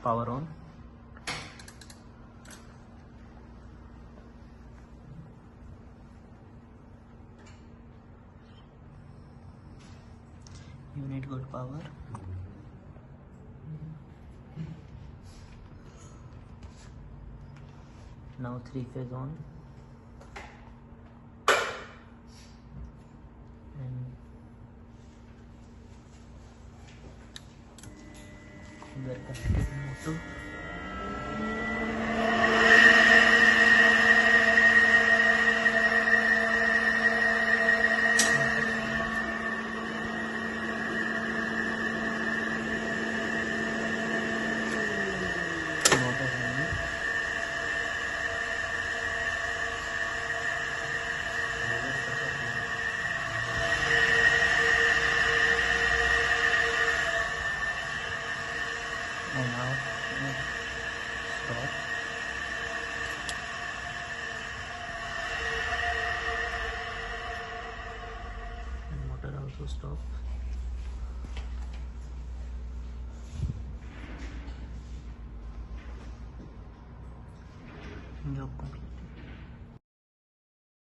power on. Unit got power. Now 3-phase on. And we are connected motor. Motor running. And now stop. And motor also stop. Job complete.